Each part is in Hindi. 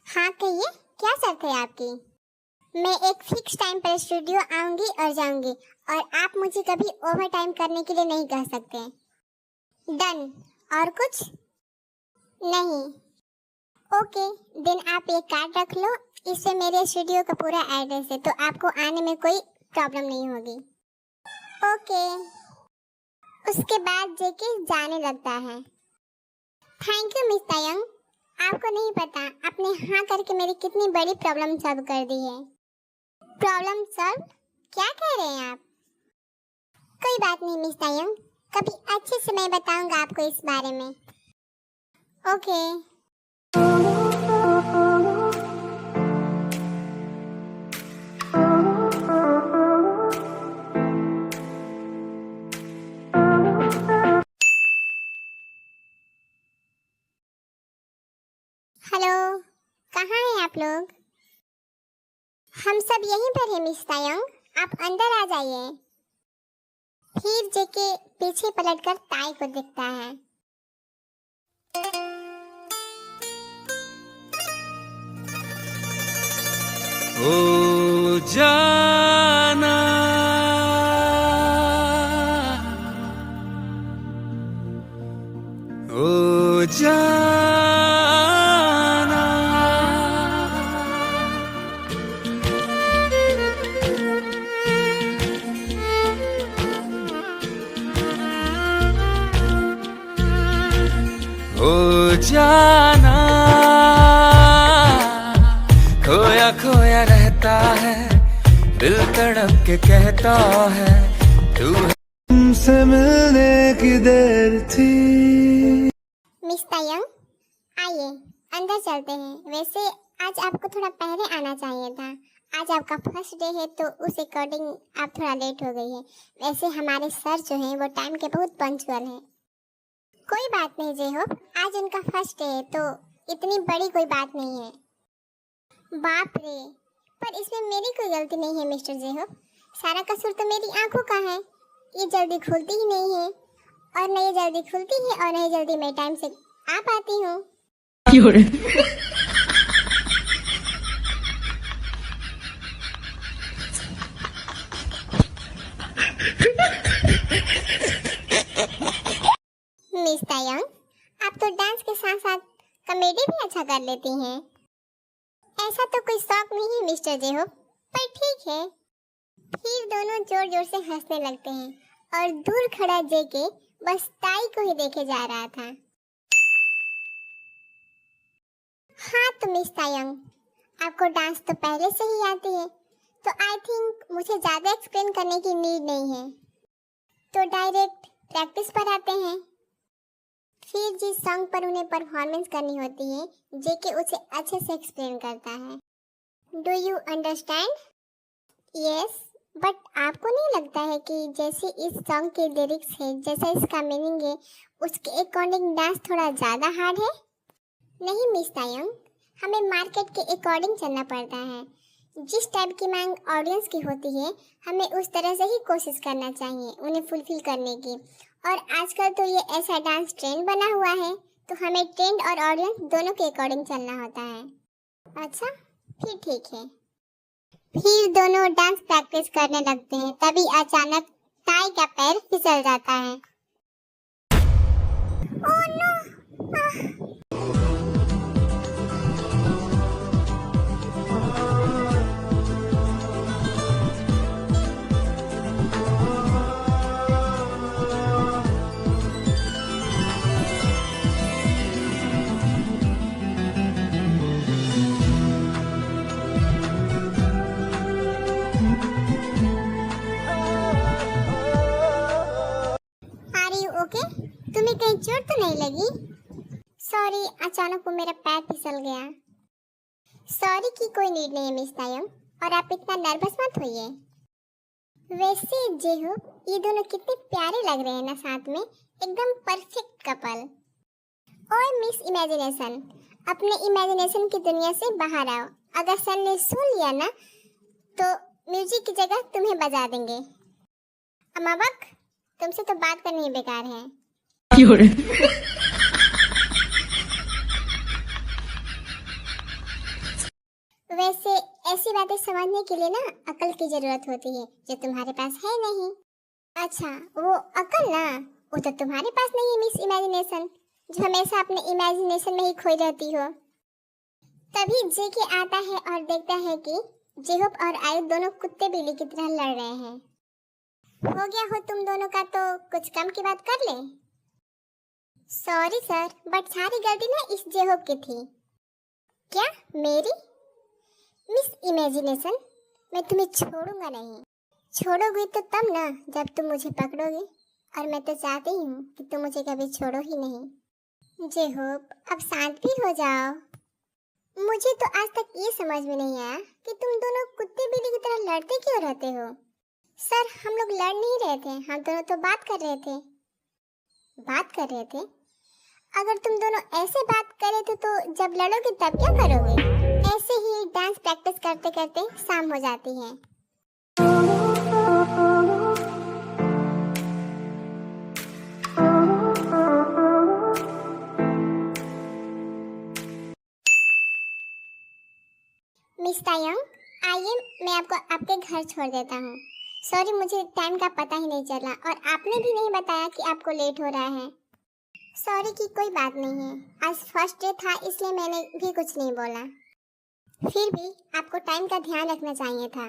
हाँ कहिए, क्या शर्त है आपकी? मैं एक फिक्स टाइम पर स्टूडियो आऊंगी और जाऊंगी और आप मुझे कभी ओवर टाइम करने के लिए नहीं कह सकते। डन। और कुछ नहीं? ओके, दिन आप एक कार्ड रख लो, इससे मेरे स्टूडियो का पूरा एड्रेस है तो आपको आने में कोई प्रॉब्लम नहीं होगी। ओके। उसके बाद जेके जाने लगता है। थैंक यू मिस तायंग, आपको नहीं पता आपने हाँ करके मेरी कितनी बड़ी प्रॉब्लम सॉल्व कर दी है। Problem solve? क्या कह रहे हैं आप? कोई बात नहीं मिस तायंग, कभी अच्छे से मैं बताऊंगा आपको इस बारे में। ओके। हेलो, कहाँ हैं आप लोग? हम सब यहीं पर हैं मिस तायंग, आप अंदर आ जाइए। फिर जेके पीछे पलटकर ताई को देखता है। ओ जाना, ओ जाना, ओ जाना, खोया खोया रहता है, दिल तड़प के कहता है तू हमसे मिलने की देर थी। मिस तायंग, आइए अंदर चलते हैं। वैसे आज आपको थोड़ा पहले आना चाहिए था, आज आपका फर्स्ट डे है तो उस अकॉर्डिंग आप थोड़ा लेट हो गई है। वैसे हमारे सर जो हैं वो टाइम के बहुत पंक्चुअल हैं। कोई बात नहीं जेहोप, आज उनका फर्स्ट डे है तो इतनी बड़ी कोई बात नहीं है। बाप रे, पर इसमें मेरी कोई गलती नहीं है मिस्टर जेहोप, सारा कसूर तो मेरी आंखों का है। ये जल्दी खुलती ही नहीं है और न ये जल्दी खुलती है और न ही जल्दी मैं टाइम से आ पाती हूँ। मिस तायंग, आप तो डांस के साथ साथ कॉमेडी भी अच्छा कर लेती हैं। ऐसा तो कोई शौक नहीं है मिस्टर जेहोप, पर ठीक है। फिर दोनों जोर जोर से हंसने लगते हैं और दूर खड़ा जेके बस ताई को ही देखे जा रहा था। हाँ तो मिस तायंग, आपको डांस तो पहले से ही आती है तो आई थिंक मुझे ज्यादा एक्सप्लेन करने की नीड नहीं है, तो डायरेक्ट प्रैक्टिस पर आते हैं। फिर जिस सॉन्ग पर उन्हें परफॉर्मेंस करनी होती है जेके उसे अच्छे से एक्सप्लेन करता है। Do you understand? Yes, but आपको नहीं लगता है कि जैसे इस सॉन्ग के लिरिक्स है, जैसा इसका मीनिंग है, उसके अकॉर्डिंग डांस थोड़ा ज़्यादा हार्ड है? नहीं मिस तायंग, हमें मार्केट के अकॉर्डिंग चलना पड़ता है। जिस टाइप की मांग ऑडियंस की होती है हमें उस तरह से ही कोशिश करना चाहिए उन्हें फुलफिल करने की। और आजकल तो ये ऐसा डांस ट्रेंड बना हुआ है तो हमें ट्रेंड और ऑडियंस दोनों के अकॉर्डिंग चलना होता है। अच्छा, फिर ठीक है। फिर दोनों डांस प्रैक्टिस करने लगते हैं, तभी अचानक ताई का पैर फिसल जाता है। Oh no! ओके, तुम्हें कहीं चोट तो नहीं लगी? सॉरी, अचानक वो मेरा पैर फिसल गया। सॉरी की कोई नीड नहीं है मिस तायंग, और आप इतना नर्वस मत होइए। वैसे जेहू, ये दोनों कितने प्यारे लग रहे हैं ना साथ में, एकदम परफेक्ट कपल। ओए मिस इमेजिनेशन, अपने इमेजिनेशन की दुनिया से बाहर आओ। अगर सर ने सुन लिया ना तो म्यूजिक की जगह तुम्हें बजा देंगे। अमाबक, तुमसे तो बात करनी ही बेकार है। वैसे ऐसी बातें समझने के लिए ना अकल की जरूरत होती है, जो तुम्हारे पास है नहीं। अच्छा, वो अकल ना, वो तो तुम्हारे पास नहीं है मिस इमेजिनेशन, जो हमेशा अपने इमेजिनेशन में ही खोई रहती हो। तभी जेके आता है और देखता है कि जेहोप और आयु दोनों कुत्ते बिल्ली की तरह लड़ रहे हैं। हो गया हो तुम दोनों का, तो कुछ कम की बात कर ले। सॉरी सर, बट सारी गलती ना इस जेहोप की थी। क्या मेरी? मिस इमेजिनेशन, मैं तुम्हें छोड़ूंगा नहीं। छोड़ोगे तो तब ना जब तुम मुझे पकड़ोगे, और मैं तो चाहती हूँ कि तुम मुझे कभी छोड़ो ही नहीं। जेहोप, अब शांत भी हो जाओ। मुझे तो आज तक ये समझ में नहीं आया कि तुम दोनों कुत्ते बिल्ली की तरह लड़ते क्यों रहते हो। सर, हम लोग लड़ नहीं रहे थे, हम दोनों तो बात कर रहे थे। बात कर रहे थे? अगर तुम दोनों ऐसे बात कर रहे थे तो जब लड़ोगे तब क्या करोगे? ऐसे ही डांस प्रैक्टिस करते करते शाम हो जाती है। मिस तायंग, आइए, मैं आपको आपके घर छोड़ देता हूँ। सॉरी, मुझे टाइम का पता ही नहीं चला और आपने भी नहीं बताया कि आपको लेट हो रहा है। सॉरी की कोई बात नहीं है, आज फर्स्ट डे था इसलिए मैंने भी कुछ नहीं बोला। फिर भी आपको टाइम का ध्यान रखना चाहिए था।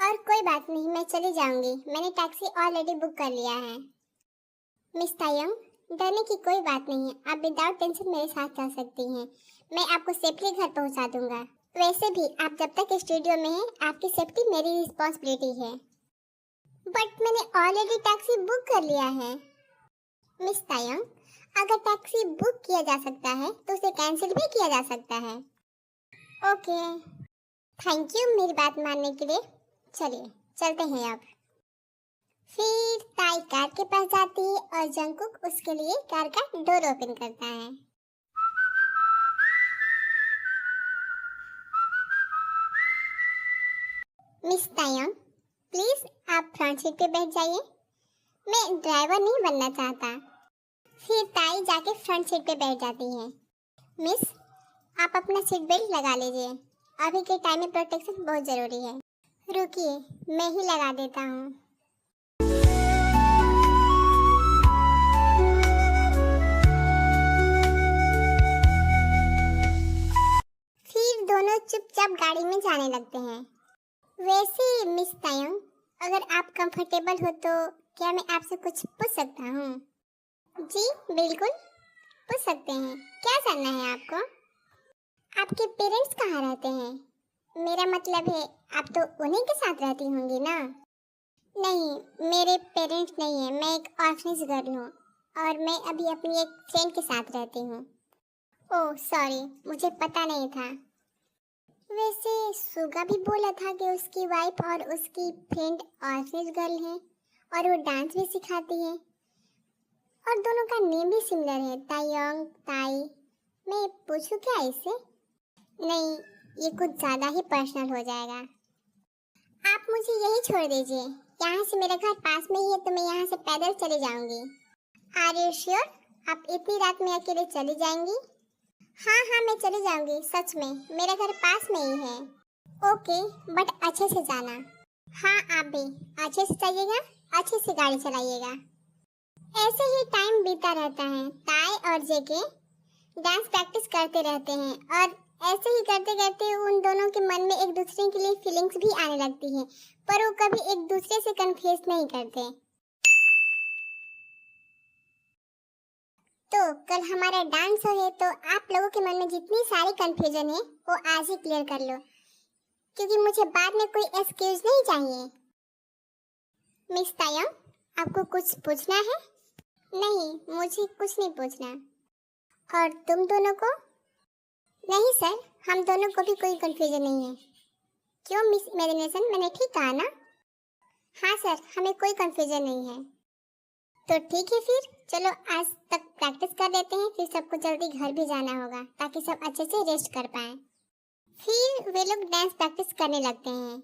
और कोई बात नहीं, मैं चली जाऊंगी, मैंने टैक्सी ऑलरेडी बुक कर लिया है। मिस तायंग, डरने की कोई बात नहीं है, आप विदाउट टेंशन मेरे साथ जा सकती हैं। मैं आपको सेफली घर पहुंचा दूंगा। वैसे भी आप जब तक स्टूडियो में हैं, आपकी सेफ्टी मेरी रिस्पॉन्सिबिलिटी है। बट मैंने ऑलरेडी टैक्सी बुक कर लिया है। मिस तायंग, अगर टैक्सी बुक किया जा सकता है तो उसे कैंसिल भी किया जा सकता है। ओके, थैंक यू मेरी बात मानने के लिए। चलिए चलते हैं अब। फिर ताई कार के पास जाती है और जंगकुक उसके लिए कार का डोर ओपन करता है। मिस तायंग, प्लीज आप फ्रंट सीट पे बैठ जाइए, मैं ड्राइवर नहीं बनना चाहता। फिर ताई जाके फ्रंट सीट पे बैठ जाती है। मिस, आप अपना सीट बेल्ट लगा लीजिए, अभी के टाइम में प्रोटेक्शन बहुत जरूरी है। रुकिए, मैं ही लगा देता हूँ। फिर दोनों चुपचाप गाड़ी में जाने लगते हैं। वैसे मिस तायंग, अगर आप कंफर्टेबल हो तो क्या मैं आपसे कुछ पूछ सकता हूँ? जी बिल्कुल, पूछ सकते हैं। क्या जानना है आपको? आपके पेरेंट्स कहाँ रहते हैं? मेरा मतलब है, आप तो उन्हीं के साथ रहती होंगी ना? नहीं, मेरे पेरेंट्स नहीं है, मैं एक ऑर्फनेज गर्ल हूँ और मैं अभी अपनी एक फ्रेंड के साथ रहती हूँ। ओह सॉरी, मुझे पता नहीं था। वैसे सुगा भी बोला था कि उसकी वाइफ और उसकी फ्रेंड ऑर्फनेज गर्ल है और वो डांस भी सिखाती है और दोनों का नेम भी सिमिलर है, तायंग ताई। मैं पूछूं क्या इससे? नहीं, ये कुछ ज़्यादा ही पर्सनल हो जाएगा। आप मुझे यही छोड़ दीजिए, यहाँ से मेरा घर पास में ही है तो मैं यहाँ से पैदल चली जाऊंगी। Are you sure? आप इतनी रात में अकेले चली जाएंगी? हाँ हाँ, मैं चली जाऊंगी, सच में मेरा घर पास में ही है। ओके, बट अच्छे से जाना। हाँ, आप भी अच्छे से जाइएगा, अच्छे से गाड़ी चलाइएगा। ऐसे ही टाइम बीता रहता है। ताई और जेके डांस प्रैक्टिस करते रहते हैं और ऐसे ही करते करते उन दोनों के मन में एक दूसरे के लिए फीलिंग्स भी आने लगती हैं, पर वो कभी एक दूसरे से कन्फ्यूज नहीं करते। तो कल हमारा डांस है, तो आप लोगों के मन में जितनी सारी कंफ्यूजन है वो आज ही क्लियर कर लो, क्योंकि मुझे बाद में कोई एक्सक्यूज नहीं चाहिए। मिस तायंग, आपको कुछ पूछना है? नहीं, मुझे कुछ नहीं पूछना। और तुम दोनों को? नहीं सर, हम दोनों को भी कोई कंफ्यूजन नहीं है। क्यों मिस इमेजिनेशन, मैंने ठीक कहा ना? हाँ सर, हमें कोई कंफ्यूजन नहीं है। तो ठीक है, फिर चलो आज तक प्रैक्टिस कर लेते हैं, फिर सबको जल्दी घर भी जाना होगा ताकि सब अच्छे से रेस्ट कर पाएं। फिर वे लोग डांस प्रैक्टिस करने लगते हैं।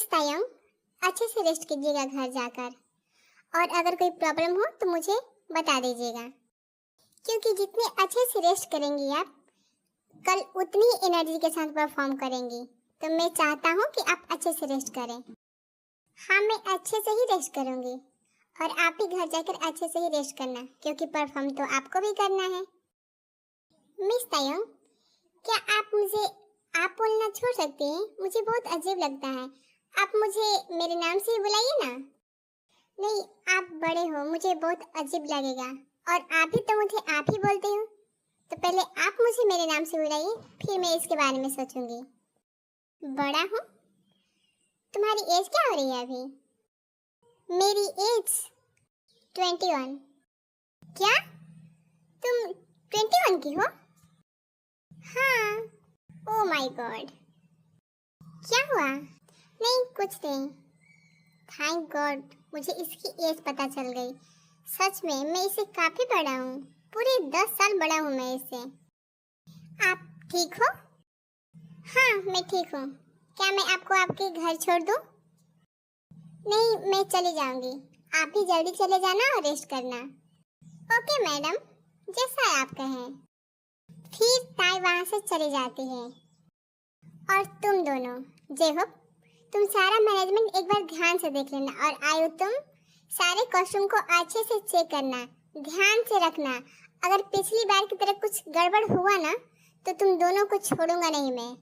मिस तायंग, अच्छे से रेस्ट कीजिएगा घर जाकर, और अगर कोई प्रॉब्लम हो तो मुझे बता दीजिएगा, क्योंकि जितने अच्छे से रेस्ट करेंगी आप, कल उतनी एनर्जी के साथ परफॉर्म करेंगी। तो मैं चाहता हूँ कि आप अच्छे से रेस्ट करें। हाँ, मैं अच्छे से ही रेस्ट करूँगी, और आप भी घर जाकर अच्छे से ही रेस्ट करना, क्योंकि परफॉर्म तो आपको भी करना है। मिस तायंग, क्या आप मुझे आप बोलना छोड़ सकती हैं? मुझे बहुत अजीब लगता है। आप मुझे मेरे नाम से ही बुलाइए ना। नहीं, आप बड़े हो, मुझे बहुत अजीब लगेगा, और आप भी तो मुझे आप ही बोलते हो। तो पहले आप मुझे मेरे नाम से बुलाइए, फिर मैं इसके बारे में सोचूंगी। बड़ा हूँ? तुम्हारी एज क्या हो रही है अभी? मेरी एज 21। क्या तुम 21 की हो? हाँ। ओह माय गॉड, क्या हुआ? नहीं, कुछ नहीं। थैंक गॉड, मुझे इसकी एज पता चल गई। सच में मैं इससे काफी बड़ा हूँ, पूरे 10 साल बड़ा हूँ मैं इससे। आप ठीक हो? हाँ, मैं ठीक हूँ। क्या मैं आपको आपके घर छोड़ दूँ? नहीं, मैं चली जाऊंगी। आप भी जल्दी चले जाना और रेस्ट करना। ओके मैडम, जैसा आप कहें। फिर ताई वहाँ से चली जाती है। और तुम दोनों, जेहोप, तुम सारा मैनेजमेंट एक बार ध्यान से देख लेना, और आयु तुम सारे कॉस्ट्यूम को अच्छे से चेक करना, ध्यान से रखना। अगर पिछली बार की तरह कुछ गड़बड़ हुआ ना, तो तुम दोनों को छोड़ूंगा नहीं मैं।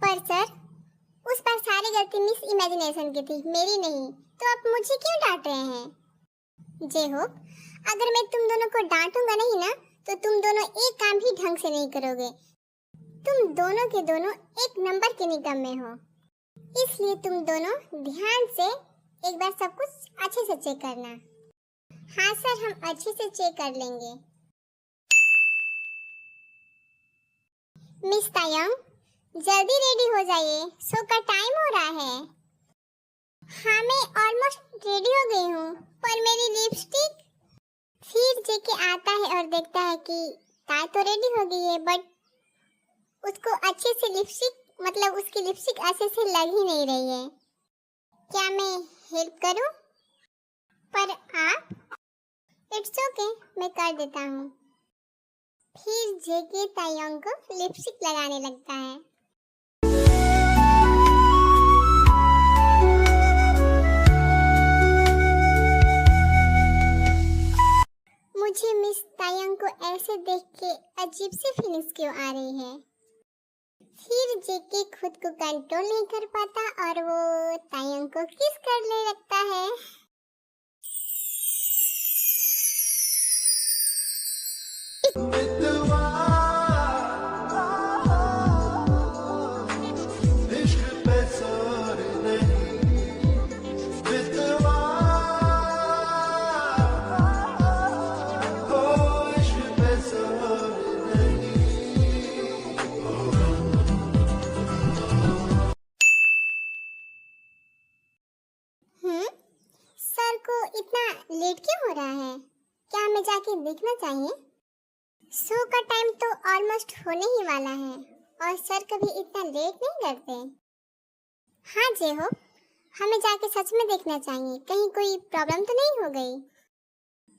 पर सर, उस बार सारी गलती मिस इमेजिनेशन की थी, मेरी नहीं, तो आप मुझे क्यों डांट रहे हैं? जेहोप, अगर मैं तुम दोनों को डांटूंगा नहीं ना, तो तुम दोनों एक काम भी ढंग से नहीं करोगे। तुम दोनों के दोनों एक नंबर के निकम्मे हो। इसलिए तुम दोनों ध्यान से एक बार सब कुछ अच्छे से चेक करना। हाँ सर, हम अच्छे से चेक कर लेंगे। मिस तायंग, जल्दी रेडी हो जाइए, शो का टाइम हो रहा है। हाँ, मैं ऑलमोस्ट रेडी हो गई हूँ, पर मेरी लिपस्टिक। फिर जेके आता है और देखता है कि ताई तो रेडी हो गई है, बट उसको अच्छे से लिपस्टिक, मतलब उसकी लिपस्टिक अच्छे से लग ही नहीं रही है। क्या मैं हेल्प करूं? पर आप? इट्स ओके, मैं कर देता हूँ। फिर जेके तायंग को लिपस्टिक लगाने लगता है। मुझे मिस तायंग को ऐसे देख के अजीब सी फीलिंग्स क्यों आ रही है? फिर जेके खुद को कंट्रोल नहीं कर पाता और वो तायंग को किस करने लगता है। सर को इतना लेट क्यों हो रहा है? क्या हमें जाके देखना चाहिए? शो का टाइम तो ऑलमोस्ट होने ही वाला है, और सर कभी इतना लेट नहीं करते। हाँ जेहो, हमें जाके सच में देखना चाहिए, कहीं कोई प्रॉब्लम तो नहीं हो गई।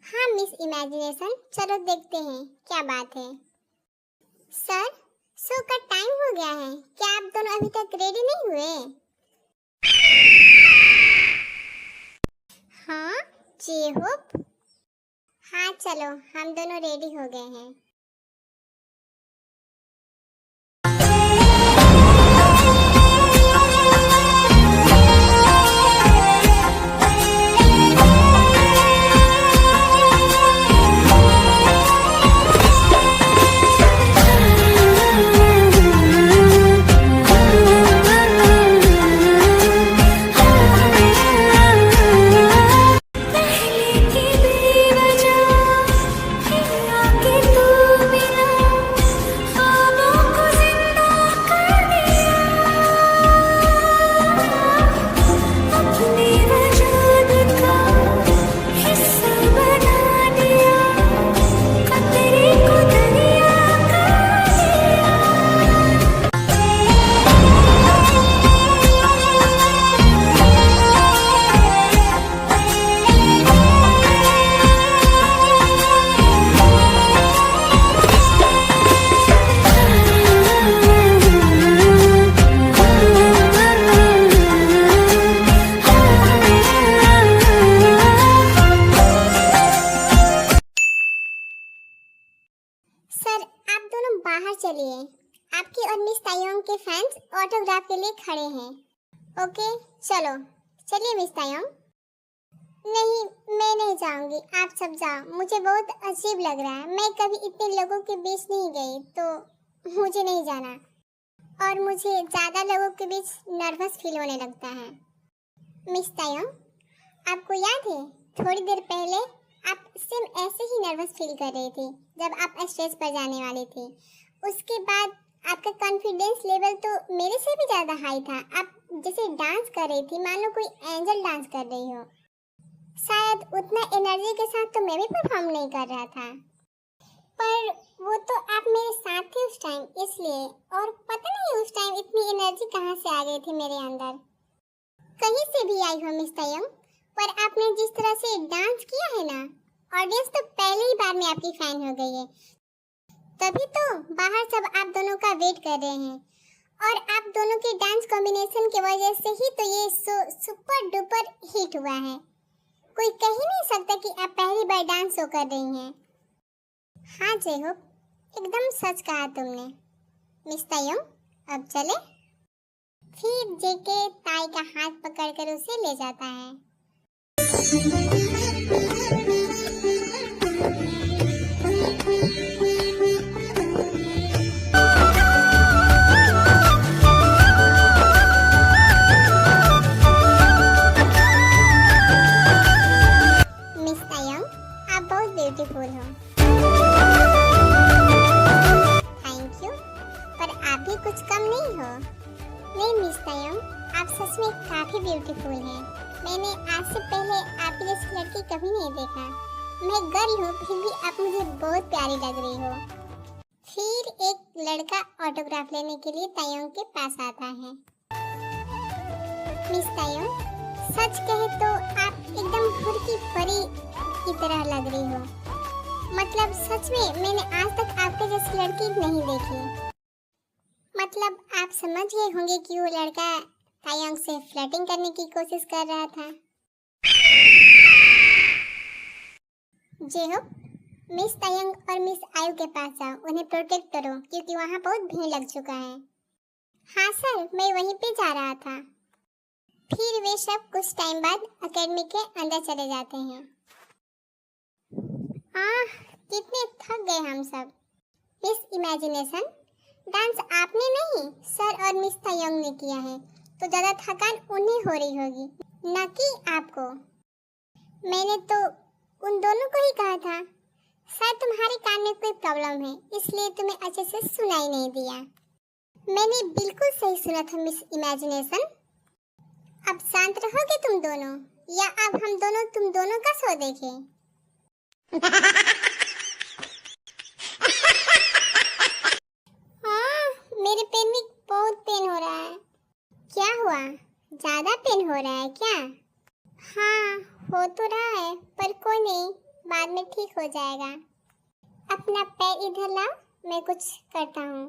हाँ मिस इमेजिनेशन, चलो देखते हैं क्या बात है। सर, शो का टाइम हो गया है, क्या आप दोनों अभी तक रेडी नहीं हुए? हाँ जेहोप, हाँ चलो, हम दोनों रेडी हो गए हैं। पहले की बेवजह आके तू जंकुकी और मिस तायोंग के फैंस ऑटोग्राफ के लिए खड़े हैं। ओके चलिए मिस तायोंग। नहीं, मैं नहीं जाऊंगी, आप सब जाओ। मुझे बहुत अजीब लग रहा है, मैं कभी इतने लोगों के बीच नहीं गई, तो मुझे नहीं जाना। और मुझे ज़्यादा लोगों के बीच नर्वस फील होने लगता है। मिस तायोंग, आपको याद है थोड़ी देर पहले आप सेम ऐसे ही नर्वस फील कर रही थी जब आप स्टेज पर जाने वाली थी। उसके बाद आपका कॉन्फिडेंस लेवल तो मेरे से भी ज़्यादा हाई था। आप जैसे डांस कर रही थी, मान लो कोई एंजल डांस कर रही हो। शायद उतना एनर्जी के साथ तो मैं भी परफॉर्म नहीं कर रहा था, पर वो तो आप मेरे साथ थे उस टाइम, इसलिए। और पता नहीं उस टाइम इतनी एनर्जी कहाँ से आ गई थी मेरे अंदर, कहीं से भी आई हो मिस तायोंग। पर आपने जिस तरह से डांस किया है ना, ऑडियंस तो पहले ही बार में आपकी फैन हो गई है। तभी तो बाहर सब आप दोनों का वेट कर रहे हैं, और आप दोनों के डांस कॉम्बिनेशन की वजह से ही तो ये सुपर डुपर हिट हुआ है। कोई कह ही नहीं सकता कि आप पहली बार डांस शो कर रही हैं। हाँ जेहोप, एकदम सच कहा तुमने मिस तायोंग। अब चले। फिर जेके ताई का हाथ पकड़कर उसे ले जाता है। मिस तायोंग, आप बहुत ब्यूटीफुल हो। थैंक यू, पर आप भी कुछ कम नहीं हो। नहीं मिस तायोंग, आप सच में काफी ब्यूटीफुल हैं। मैंने आज से पहले आपकी जैसी लड़की कभी नहीं देखा। मैं गर्ल हूँ, फिर भी आप मुझे बहुत प्यारी लग रही हो। फिर एक लड़का ऑटोग्राफ लेने के लिए तायोंग के पास आता है। मिस तायोंग, सच कहे तो आप एकदम हुर की परी की तरह लग रही हो। मतलब सच में मैंने आज तक आपके जैसी लड़की नहीं देखी। मतलब आप समझ गए होंगे कि वो लड़का तायोंग से फ्लर्टिंग करने की कोशिश कर रहा था। जेहोप, मिस तायोंग और मिस आयु के पास जाओ, उन्हें प्रोटेक्ट करो क्योंकि वहाँ बहुत भीड़ लग चुका है। हाँ सर, मैं वहीं पे जा रहा था। फिर वे सब कुछ टाइम बाद एकेडमी के अंदर चले जाते हैं। कितने थक गए हम सब। मिस इमेजिनेशन, डांस आपने नहीं सर और मिस तायोंग ने किया है, तो ज़्यादा थकान उन्हें हो रही होगी, न कि आपको। मैंने तो उन दोनों को ही कहा था। शायद तुम्हारे कान में कोई प्रॉब्लम है, इसलिए तुम्हें अच्छे से सुनाई नहीं दिया। मैंने बिल्कुल सही सुना था मिस इमेजिनेशन। अब शांत रहोगे तुम दोनों, या अब हम दोनों तुम दोनों का शो देखें? मेरे पेन में बहुत पेन हो रहा है। क्या हुआ, ज्यादा पेन हो रहा है क्या? हाँ, हो तो रहा है, पर कोई नहीं, बाद में ठीक हो जाएगा। अपना पैर इधर लाओ, मैं कुछ करता हूँ।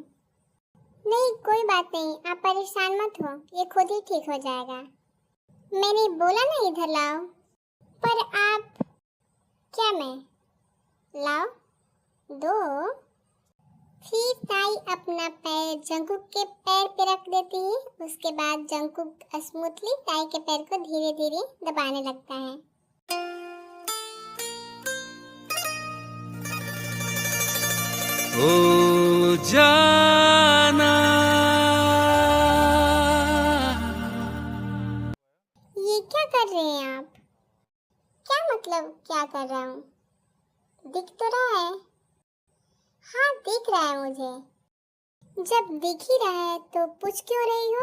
नहीं कोई बात नहीं, आप परेशान मत हो, ये खुद ही ठीक हो जाएगा। मैंने बोला ना इधर लाओ। पर आप क्या, मैं लाओ दो। फिर ताई अपना पैर जंकुक के पैर पे रख देती है। उसके बाद जंकुक स्मूथली ताई के पैर को धीरे धीरे दबाने लगता है। ओ जाना, ये क्या कर रहे हैं आप? क्या मतलब क्या कर रहा हूँ? दिख तो रहा है। हाँ दिख रहा है मुझे। जब दिख ही रहा है तो पूछ क्यों रही हो?